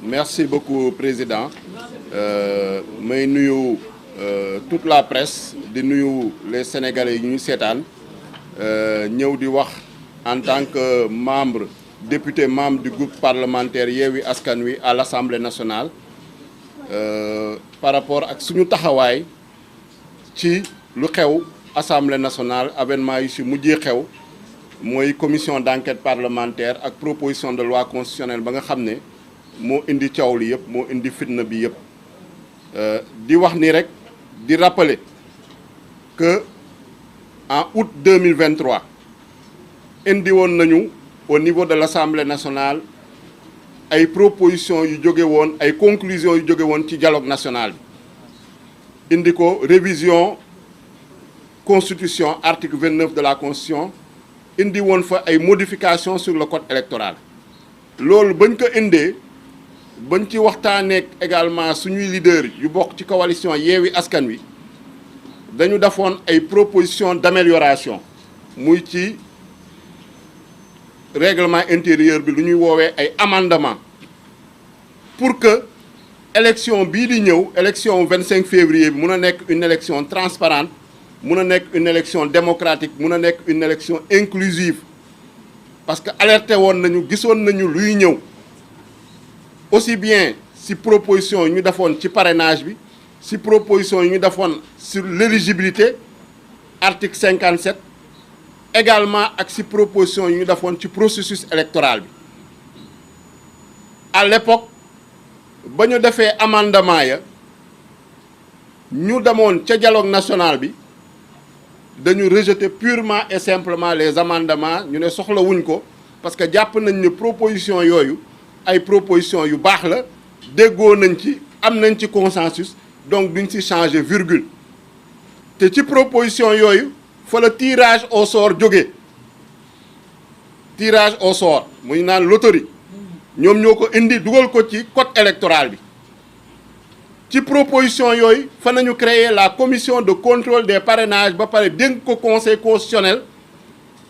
Merci beaucoup président may nuyu toute la presse di nuyu les sénégalais yi ñuy seetaan ñëw di wax en tant que membre député membre du groupe parlementaire Yewwi Askan Wi à l'Assemblée nationale par rapport ak suñu taxawaay ci lu xew Assemblée nationale avènement yi ci mujjee xew mooy commission d'enquête parlementaire ak proposition de loi constitutionnelle ba nga xam ne moo indi coow li yëpp moo indi fitna bi yëpp di wax ni rek di rappeler que en août 2023 indi woon nañu au niveau de l'Assemblée nationale ay propositions yu jóge woon ay conclusions yu jóge woon ci dialogue national bi indi ko révision constitution article 29 de la constitution indi woon fa ay modifications sur le code électoral loolu bañ ko indee bañ ci waxtaanee également suñuy leader yu bokk ci coalition Yewwi Askan Wi dañu defoon ay propositions d'amélioration muy ci règlement intérieur bi lu ñuy woowee ay amendements pour que élection bii di ñëw élection 25 février bi mun a nekk une élection transparente mun a nekk une élection démocratique mun a nekk une élection inclusive parce que alerté woon nañu gisoon nañu luy ñëw aussi bien si proposition yi ñu defoon ci parrainage bi si proposition yi ñu defoon sur l'éligibilité article 57 également ak si proposition yi ñu defoon ci processus électoral bi à l'époque ba ñu defee amendement ya ñu demoon ca dialogue national bi dañu rejeter purement et simplement les amendements ñu ne soxlawuñ ko parce que jàpp nañ ne proposition yooyu ay proposition yu baax la déggoo nañ ci am nañ ci consensus donc duñ ci changer virgule te ci proposition yooyu fa la tirage au sort jóge tirage au sort muy naan loterie ñoom ñoo ko indi dugal ko ci code électoral bi ci proposition yooyu fa nañu créer la commission de contrôle des parrainages ba pare dénk ko conseil constitutionnel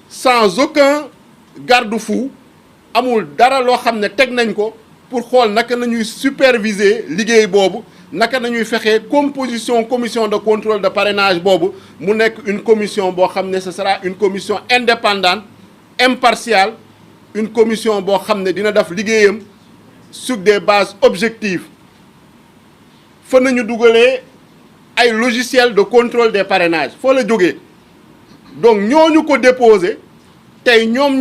sans aucun garde-fou amul dara loo xam ne teg nañ ko pour xool naka nañuy superviser liggéey boobu naka nañuy fexee commission de contrôle de parrainage boobu mu nekk une commission boo xam ne ce sera une commission indépendante impartiale une commission boo xam ne dina def liggéeyam sur des bases objectives fa nañu dugalee ay logiciel de contrôle des parrainages foo la jógee donc ñooñu ko déposé tey ñoom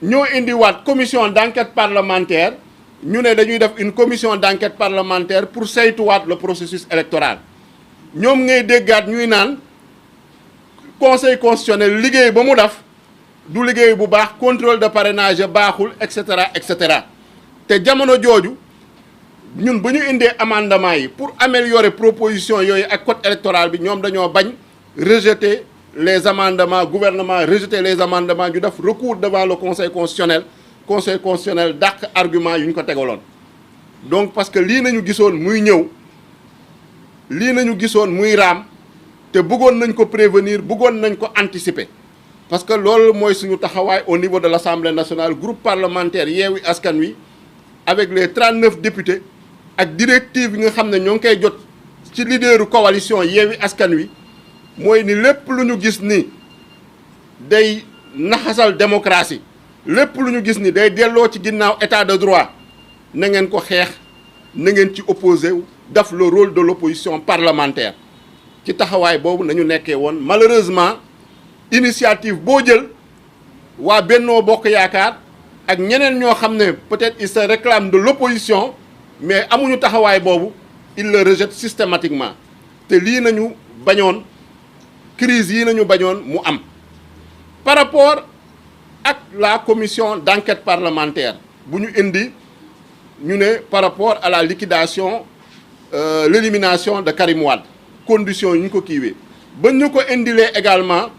ñoo indiwaat commission d'enquête parlementaire ñu ne dañuy def une commission d'enquête parlementaire pour saytuwaat le processus électoral ñoom ngay déggaat ñuy naan conseil constitutionnel liggéey ba mu def du liggéey bu baax contrôle de parrainage baaxul et cetera te jamono jooju ñun bu ñu indee amendement yi pour améliorer proposition yooyu ak code électoral bi ñoom dañoo bañ rejeter les amendements gouvernement rejeter les amendements ñu def recours devant le conseil constitutionnel dàq argument yu ñu ko tegaloon donc parce que lii nañu gisoon muy ñëw lii nañu gisoon muy raam te bëggoon nañ ko prévenir bëggoon nañ ko anticiper parce que loolu mooy suñu taxawaay au niveau de l'Assemblée nationale groupe parlementaire Yewwi Askan Wi avec les 39 députés ak directive yi nga xam ne ñoo ngi koy jot ci leaderu coalition Yewwi Askan Wi mooy ni lépp lu ñu gis ni day naxasal démocratie lépp lu ñu gis ni day delloo ci ginnaaw état de droit na ngeen ko xeex na ngeen ci opposé wu def le rôle de l'opposition parlementaire ci taxawaay boobu nañu nekkee woon malheureusement initiative boo jël waa Bennoo Bokk Yaakaar ak ñeneen ñoo xam ne peut-être ils se réclament de l'opposition mais amuñu taxawaay boobu ils le rejettent systématiquement te lii nañu bañoon crise yi nañu bañoon mu am par rapport ak la commission d'enquête parlementaire bu ñu indi ñu ne par rapport à la liquidation l'élimination de Karim Wade conditions yi ñu ko kiiwee ba ñu ko indilee également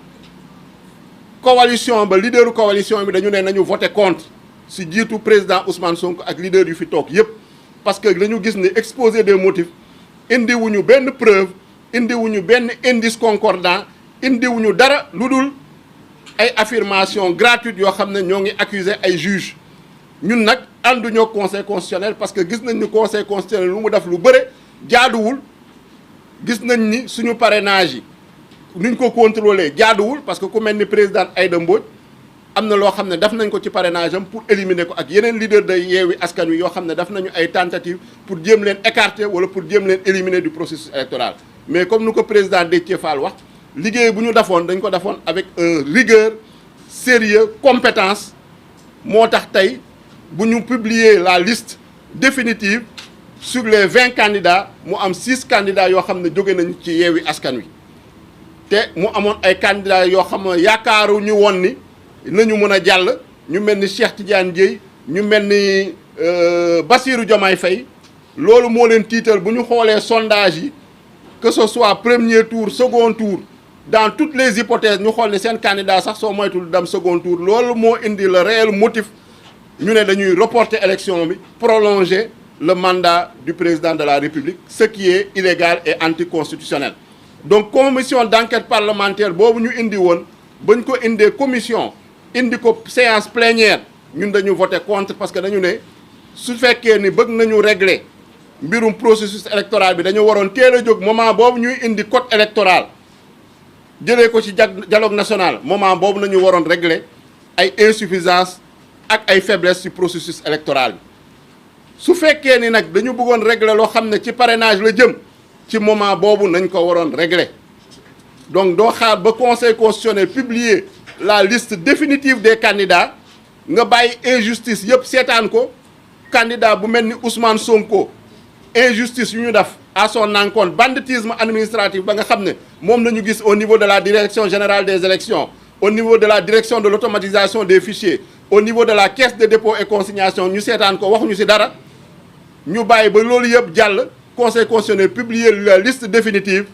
coalition ba leaderu coalition bi dañu ne nañu voter contre si jiitu président Ousmane Sonko ak leader yu fi toog yépp parce que dañu gis ne exposé des motifs indiwuñu benn preuve indiwuñu benn indice concordant indiwuñu dara lu dul ay affirmation gratuite yoo xam ne ñoo ngi accuser ay juges ñun nag ànduñoo conseil constitutionnel parce que gis nañ ni conseil constitutionnel lu mu def lu bëre jaaduwul. gis nañ ni suñu parrainage yi nuñ ko contrôler jaaduwul parce que ku mel ni président Aïda Mbodj am na loo xam ne def nañ ko ci parrainage am pour éliminer ko ak yeneen leader de Yewwi Askan Wi yoo xam ne def nañu ay tentatives pour jéem leen écarter wala pour jéem leen éliminer du processus électoral mais comme nu ko président Déthié Fall wax liggéey bu ñu defoon dañ ko defoon avec rigueur sérieux compétence moo tax tey bu ñu publier la liste définitive sur les 20 candidats mu am 6 candidats yoo xam ne jóge nañ ci Yewwi Askan Wi te mu amoon ay candidats yoo xam ne yaakaaru ñu woon ni nañu mën a jàll ñu mel ni Cheikh Tidiane Dièye ñu mel ni Bassirou Diomaye Faye loolu moo leen tiital bu ñu xoolee sondage yi que ce soit premier tour second tour dans toutes les hypothèses ñu xool ne seen candidat sax soo moytul dem second tour loolu moo indi le réel motif ñu ne dañuy reporter élection bi prolonger le mandat du président de la République ce qui est illégal et anticonstitutionnel donc commission d'enquête parlementaire boobu ñu indi woon bañ ko indee commission indi ko séance plénière ñun dañu voté contre parce que dañu ne su fekkee ni bëgg nañu régler mbirum processus électoral bi dañu waroon teel a jóg moment boobu ñuy indi code électoral jëlee ko ci dialogue national moment boobu nañu waroon régler ay insuffisance ak ay faiblesse ci processus électoral bi su fekkee ni nag dañu bëggoon régler loo xam ne ci parrainage la jëm ci moment boobu nañ ko waroon régler donc doo xaar ba conseil constitutionnel publier la liste définitive des candidats nga bàyyi injustice yëpp seetaan ko candidat bu mel ni Ousmane Sonko injustice yu ñu def à son encontre banditisme administratif ba nga xam ne moom la ñu gis au niveau de la direction générale des élections au niveau de la direction de l'automatisation des fichiers au niveau de la caisse de dépôt et consignation ñu seetaan ko waxuñu ci dara ñu bàyyi ba loolu yëpp jàll conseil constitutionnel publier la liste définitive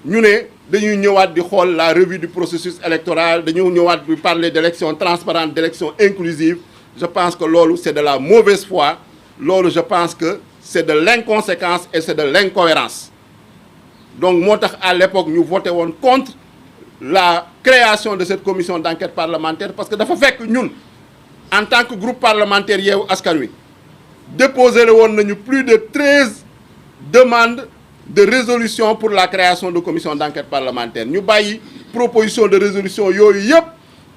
ñu ne dañuy ñëwaat di xool la revue du processus électoral dañuy ñëwaat di parler d'élection transparente d'élection inclusive je pense que loolu c'est de la mauvaise foi loolu je pense que c'est de l'inconséquence et c'est de l'incohérence donc moo tax à l'époque ñu voté woon contre la création de cette commission d'enquête parlementaire parce que dafa fekk ñun en tant que groupe parlementaire Yewwi Askan Wi déposé la woon nañu plus de 13 demandes de résolution pour la création de commission d'enquête parlementaire ñu bàyyi proposition de résolution yooyu yëpp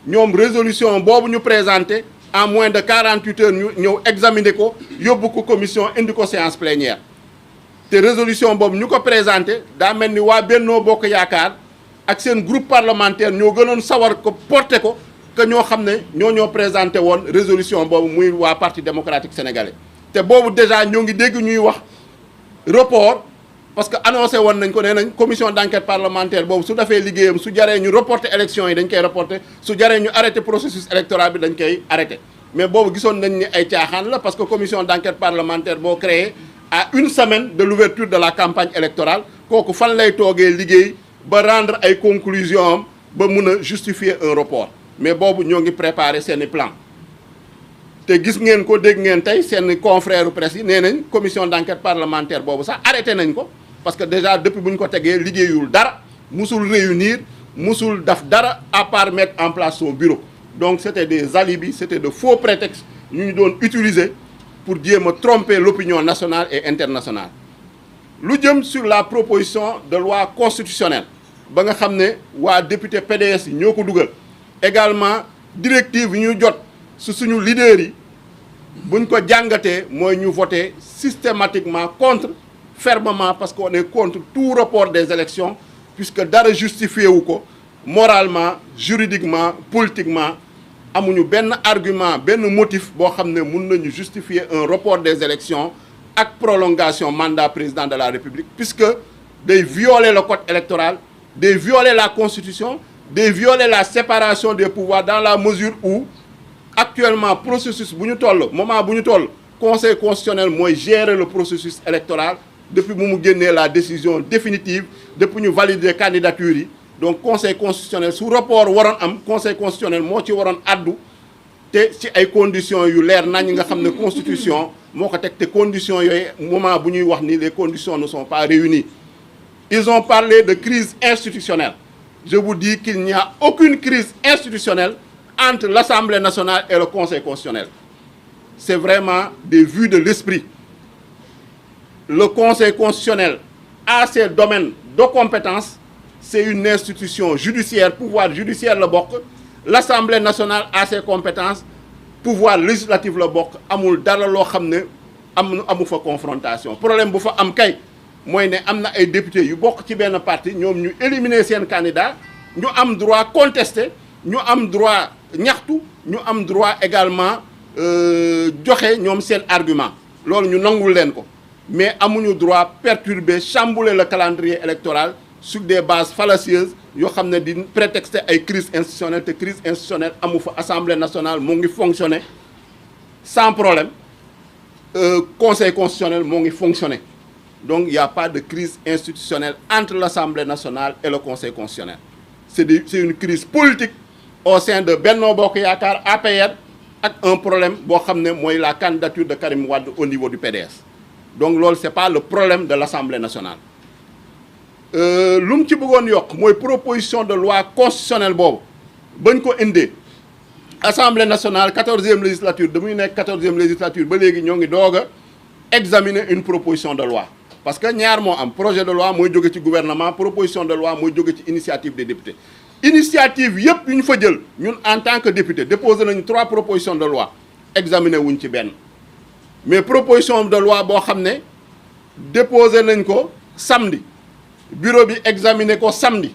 ñoom résolution boobu ñu présenté en moins de 48 heures ñu ñëw examiner ko yóbbu ko commission indi ko séance plénière te résolution boobu ñu ko présenté daa mel ni waa Benno Bokk Yaakaar ak seen groupe parlementaire ñoo gënoon sawar ko porté ko que ñoo xam ne ñoo présenté woon résolution boobu muy waa Parti démocratique sénégalais te boobu déjà ñoo ngi dégg ñuy wax report parce que annoncé woon nañ ko nee nañ commission d'enquête parlementaire boobu su defee liggéeyam su jaree ñu reporter élection yi dañ koy reporter su jaree ñu arrêter processus électoral bi dañ koy arrêter mais boobu gisoon nañ ni ay caaxaan la parce que commission d'enquête parlementaire boo créé à une semaine de l'ouverture de la campagne électorale kooku fan lay toogee liggéey ba rendre ay conclusions am ba mun a justifier un report mais boobu ñoo ngi préparer seeni plan te gis ngeen ko dégg ngeen tey seen confrère presse yi nee nañ commission d'enquête parlementaire boobu sax arrêté nañ ko parce que déjà depuis bu ñu ko tegee liggéeyul dara musul réunir musul daf dara à part mettre en place son bureau donc c'était des alibis c'était de faux prétextes ñu ñu doon utiliser pour jéem a tromper l'opinion nationale et internationale lu jëm sur la proposition de loi constitutionnelle ba nga xam ne waa député PDS yi ñoo ko dugal également directive yi ñu jot su suñu leaders yi buñ ko jàngatee mooy ñu voter systématiquement contre fermement parce qu'on est contre tout report des élections puisque dara justifié wu ko moralement juridiquement politiquement amuñu benn argument benn motif boo xam ne mun nañu justifier un report des élections ak prolongation mandat président de la République puisque day violer le code électoral day violer la constitution day violer la séparation des pouvoirs dans la mesure où actuellement processus bu ñu toll moment bu ñu toll conseil constitutionnel mooy gérer le processus électoral depuis bu mu génnee la décision définitive depuis ñu valider candidature yi donc conseil constitutionnel su report waroon am conseil constitutionnel moo ci waroon addu te ci ay conditions yu leer nañ nga xam ne constitution moo ko teg te conditions yooyu moment bu ñuy wax ni les conditions ne sont pas réunies ils ont parlé de crise institutionnelle je vous dis qu'il n'y a aucune crise institutionnelle entre l'Assemblée nationale et le Conseil constitutionnel c'est vraiment des vues de l'esprit. Le Conseil constitutionnel a ses domaines de compétence, c'est une institution judiciaire, pouvoir judiciaire la bokk. L'Assemblée nationale a ses compétences, pouvoir législatif la bokk. Amul dara loo xam ne amu fa confrontation. Problème bu fa am kay mooy ne am na ay députés yu bokk ci benn parti ñoom ñu éliminer seen candidat ñu am droit contester ñu am droit ñaxtu ñu am droit également joxe ñoom seen argument loolu ñu nangul leen ko mais amuñu droit perturber chambouler le calendrier électoral sur des bases fallacieuses yoo xam ne di prétexter ay crise institutionnelle te crise institutionnelle amu fa Assemblée nationale moo ngi fonctionner sans problème Conseil constitutionnel moo ngi fonctionner donc il n'y a pas de crise institutionnelle entre l'Assemblée nationale et le Conseil constitutionnel c'est une crise politique au sein de Benno Bokk Yaakaar APR ak un problème boo xam ne mooy la candidature de Karim Wade au niveau du PDS donc loolu c'est pas le problème de l'Assemblée nationale lu mu ci bëggoon yokk mooy proposition de loi constitutionnelle boobu bañ ko indee Assemblée nationale 14e législature damuy nekk 14e législature ba léegi ñoo ngi doog a examiner une proposition de loi parce que ñaar moo am projet de loi mooy jóge ci gouvernement proposition de loi mooy jóge ci initiative des députés initiative yëpp yu ñu fa jël ñun en tant que député déposé nañu 3 propositions de loi examiné wuñ ci benn mais proposition de loi boo xam ne déposé nañ ko samedi bureau bi examiné ko samedi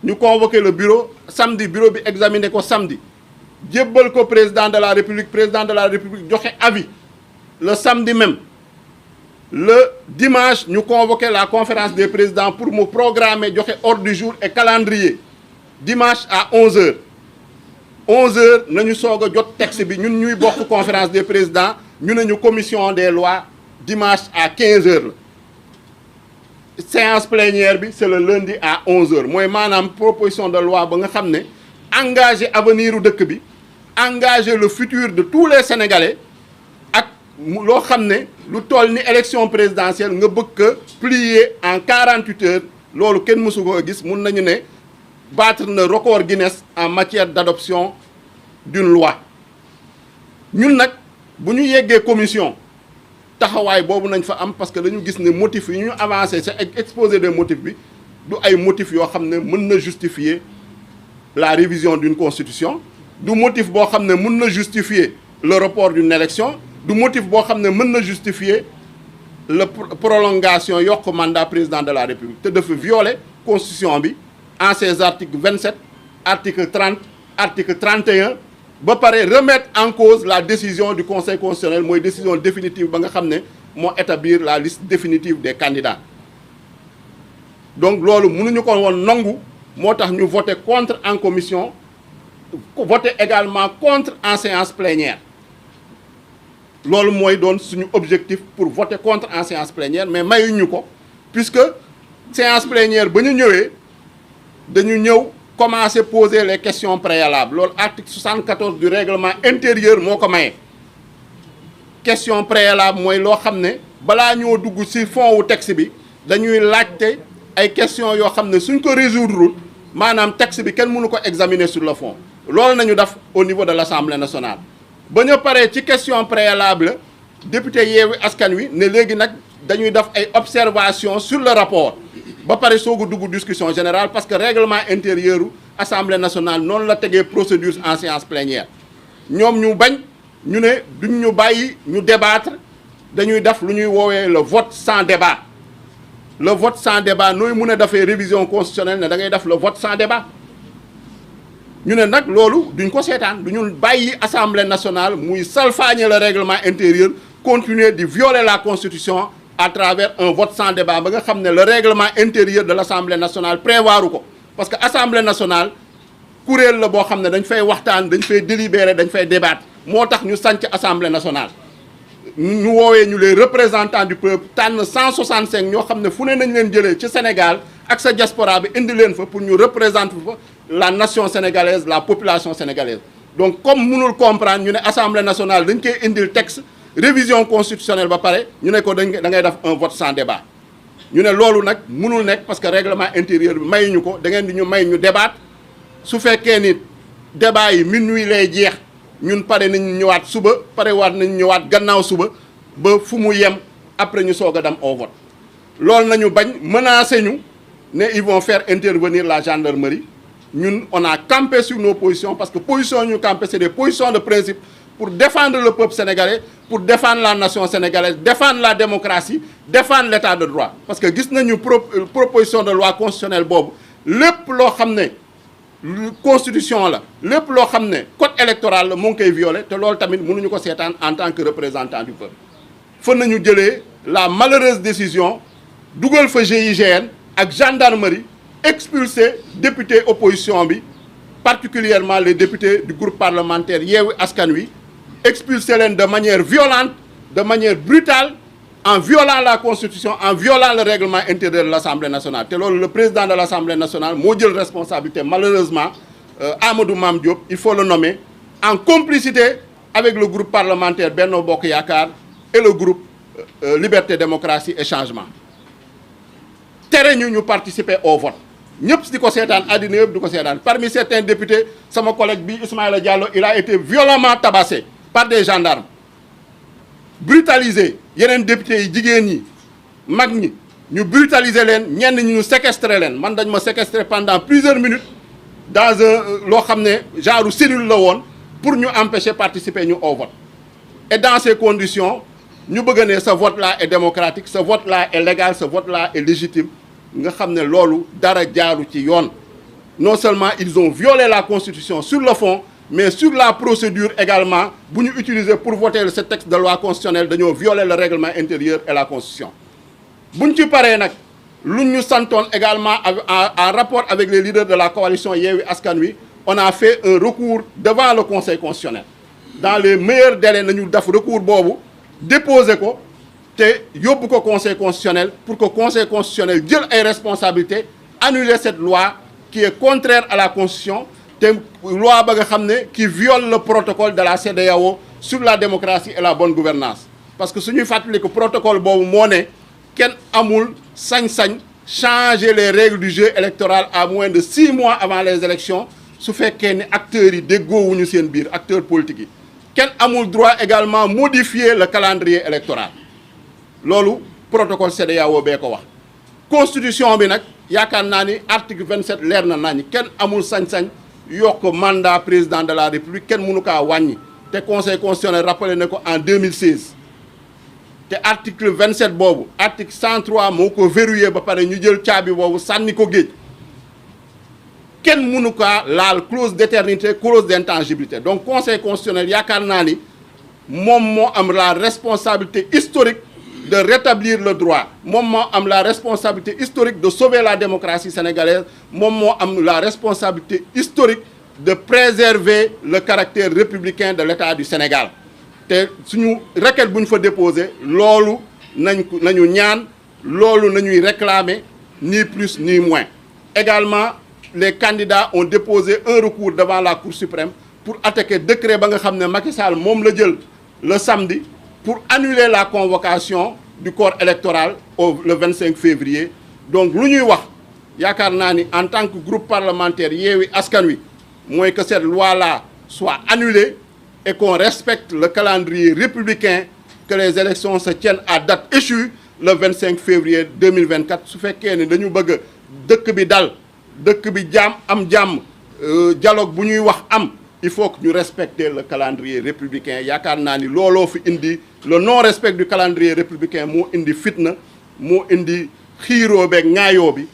ñu convoqué le bureau samedi bureau bi examiné ko samedi jébbal ko président de la république joxe avis le samedi même le dimanche ñu convoqué la conférence des présidents pour mu programmer joxe ordre du jour et calendrier dimanche à 11h 11h nañu soog a jot texte bi ñun ñuy bokk conférence des présidents ñu ne ñu commission des lois dimanche à 15h la séance plénière bi c'est le lundi à 11h mooy maanaam proposition de loi ba nga xam ne engager avenir u dëkk bi engager le futur de tous les Sénégalais ak loo xam ne lu toll ni élection présidentielle nga bëgg a plier en 48 heures loolu kenn mësu ko gis mun nañu ne battre na record Guinness en matière d'adoption d'une loi ñun nag bu ñu yeggee commission taxawaay boobu nañ fa am parce que dañu gis ne motifs yi ñu avancé c'est exposé des motifs bi du ay motifs yoo xam ne mën na justifier la révision d'une constitution du motif boo xam ne mën na justifier le report d'une élection du motif boo xam ne mën na justifier la prolongation yokk mandat président de la République te dafa violer constitution bi en ses articles 27 article 30 article 31 ba pare remettre en cause la décision du Conseil constitutionnel mooy décision définitive ba nga xam ne moo établir la liste définitive des candidats donc loolu mënuñu ko woon nangu moo tax ñu voté contre en commission voté également contre en séance plénière loolu mooy doon suñu objectif pour voter contre en séance plénière mais mayuñu ko puisque séance plénière ba ñu ñëwee dañu ñëw commencer poser les questions préalables loolu article 74 du règlement intérieur moo ko maye question préalable mooy loo xam ne balaa ñoo dugg ci fond wu texte bi dañuy laajte ay questions yoo xam ne suñ ko résoudre maanaam texte bi kenn mënu ko examiner sur le fond loolu nañu def au niveau de l'Assemblée nationale ba ñu paree ci question préalable député Yewwi Askan Wi ne léegi nag dañuy def ay observations sur le rapport ba pare soog a dugg discussion générale parce que règlement intérieur u Assemblée nationale noonu la tegee procédure en séance plénière ñoom ñu bañ ñu ne duñ ñu bàyyi ñu débattre dañuy def lu ñuy woowee le vote sans débat le vote sans débat nooy mun a defee révision constitutionnelle ne da ngay def le vote sans débat ñu ne nag loolu duñ ko seetaan duñu bàyyi Assemblée nationale muy salfaañe le règlement intérieur continuer di violer la constitution à travers un vote sans débat ba nga xam ne le règlement intérieur de l'Assemblée nationale prévoiru ko parce que Assemblée nationale kuréel la boo xam ne dañ fay waxtaan dañ fay délibérer dañ fay débattre moo tax ñu sanc Assemblée nationale ñu woowee ñu les représentants du peuple tànn 165 ñoo xam ne fu ne nañ leen jëlee ci Sénégal ak sa diaspora bi indi leen fa pour ñu représenter fa la nation sénégalaise la population sénégalaise donc comme mënul comprendre ñu ne Assemblée nationale dañ koy indil texte révision constitutionnelle ba pare ñu ne ko da ngay def un vote sans débat ñu ne loolu nag mënul nekk parce que règlement intérieur bi mayuñu ko da ngeen di ñu may ñu débat su fekkee ni débat yi minuit lay jeex ñun pare nañ ñëwaat suba pare waat nañ ñëwaat gannaaw suba ba fu mu yem après ñu soog a dem au vote loolu nañu bañ menacé ñu ne ils vont faire intervenir la gendarmerie ñun on a campé sur nos positions parce que position ñu campé c'est des positions de principe pour défendre le peuple sénégalais pour défendre la nation sénégalaise défendre la démocratie défendre l'état de droit parce que gis nañu proposition de loi constitutionnelle boobu lépp loo xam ne constitution la lépp loo xam ne code électoral la mu ngi koy violé te loolu tamit mënuñu ko seetaan en tant que représentant du peuple fa nañu jëlee la malheureuse décision dugal fa GIGN ak gendarmerie expulser député opposition bi particulièrement les députés du groupe parlementaire Yewwi Askan Wi expulser leen de manière violente de manière brutale en violant la constitution en violant le règlement intérieur de l'Assemblée nationale te loolu le président de l'Assemblée nationale moo jël responsabilité malheureusement Amadou Mame Diop il faut le nommer en complicité avec le groupe parlementaire Benno Bokk Yaakaar et le groupe Liberté Démocratie et Changement tere ñu participer au vote ñëpp di ko seetaan àddina yëpp di ko seetaan parmi certains députés sama collègue bi Ismaïla Diallo il a été violemment tabassé par des gendarmes brutalisé yeneen députés yi jigéen ñi mag ñi ñu brutaliser leen ñenn ñi ñu séquestrer leen man dañ ma séquestrer pendant plusieurs minutes dans un loo xam ne genre cellule la woon pour ñu empêcher participer ñu au vote et dans ces conditions ñu bëgg ne ce vote là est démocratique ce vote là est légal ce vote là est légitime nga xam ne loolu dara jaaru ci yoon non seulement ils ont violé la constitution sur le fond mais sur la procédure également bu ñu utiliser pour voter ce texte de loi constitutionnelle dañoo violer le règlement intérieur et la constitution buñ ci paree nag lu ñu santoon également en rapport avec les leaders de la coalition Yewwi Askan Wi on a fait un recours devant le conseil constitutionnel dans les meilleurs délais nañu def recours boobu déposer ko te yóbbu ko conseil constitutionnel pour que conseil constitutionnel jël ay responsabilités annuler cette loi qui est contraire à la constitution te loi ba nga xam ne qui viole le protocole de la CEDEAO sur la démocratie et la bonne gouvernance parce que suñuy fàttali ko protocole boobu moo ne kenn amul sañ-sañ changer les règles du jeu électoral à moins de 6 mois avant les élections su fekkee ni acteurs yi déggoowuñu seen biir acteurs politiques yi kenn amul droit également modifier le calendrier électoral loolu protocole CEDEAO bee ko wax constitution bi nag yaakaar naa ni article 27 leer na nañu kenn amul sañ-sañ yokk mandat président de la république kenn mënu kaa wàññi te conseil constitutionnel rappelé na ko en 2016 te article 27 boobu article 103 moo ko verrouillé ba pare ñu jël caabi boobu sànni ko géej kenn mënu kaa laal clause d'éternité clause d'intangibilité donc conseil constitutionnel yaakaar naa ni moom moo am la responsabilité historique de rétablir le droit moom moo am la responsabilité historique de sauver la démocratie sénégalaise moom moo am la responsabilité historique de préserver le caractère républicain de l'État du Sénégal te suñu requête bu ñu fa déposer loolu nañu ñaan loolu nañuy réclamer ni plus ni moins également les candidats ont déposé un recours devant la Cour suprême pour attaquer décret ba nga xam ne Macky Sall moom la jël le samedi pour annuler la convocation du corps électoral le 25 février donc lu ñuy wax yaakaar naa ni en tant que groupe parlementaire Yewwi Askan Wi mooy que cette loi-là soit annulée et qu'on respecte le calendrier républicain que les élections se tiennent à date échue le 25 février 2024 su fekkee ne dañu bëgg dëkk bi dal dëkk bi am jàmm dialogue bu ñuy wax am il faut que ñu respecter le calendrier républicain yaakaar naa ni looloo fi indi le non respect du calendrier républicain moo indi fitna moo indi xiiroo beeg ŋaayoo bi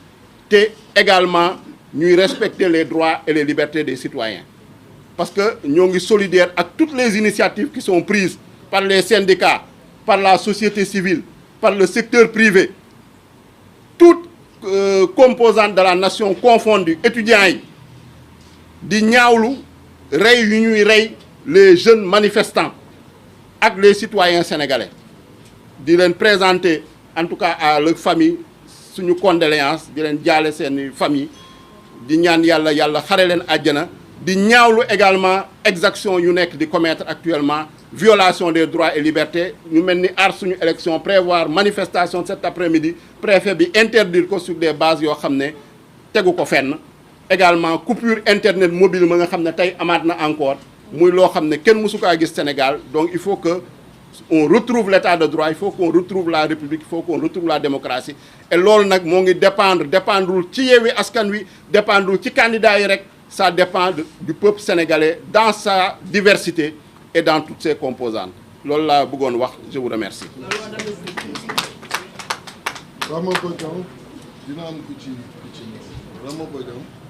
te également ñuy respecter les droits et les libertés des citoyens parce que ñoo ngi solidaire ak toutes les initiatives qui sont prises par les syndicats par la société civile par le secteur privé toutes composantes de la nation confondues étudiants yi di ñaawlu rey yu ñuy rey les jeunes manifestants ak les citoyens sénégalais di leen présenter en tout cas à leur famille suñu condoléances di leen jaale seen famille di ñaan yàlla xare leen àjjana di ñaawlu également exaction yu nekk di commettre actuellement violation des droits et libertés ñu mel ni aar suñu élection prévoir manifestation cet après-midi préfet bi interdire ko sur des bases yoo xam ne tegu ko fenn également coupure internet mobile ma nga xam ne tey amaat na encore muy loo xam ne kenn mësu kaa gis Sénégal. Donc il faut que on retrouve l'état de droit, il faut qu'on retrouve la République, il faut qu'on retrouve la démocratie. Et loolu nag moo ngi dépendrul ci Yewwi Askan Wi, dépendrul ci candidat yi rek, ça dépend du peuple sénégalais dans sa diversité et dans toutes ses composantes. Loolu laa bëggoon wax, je vous remercie. Vraiment content. Dina am ku ci vraiment content.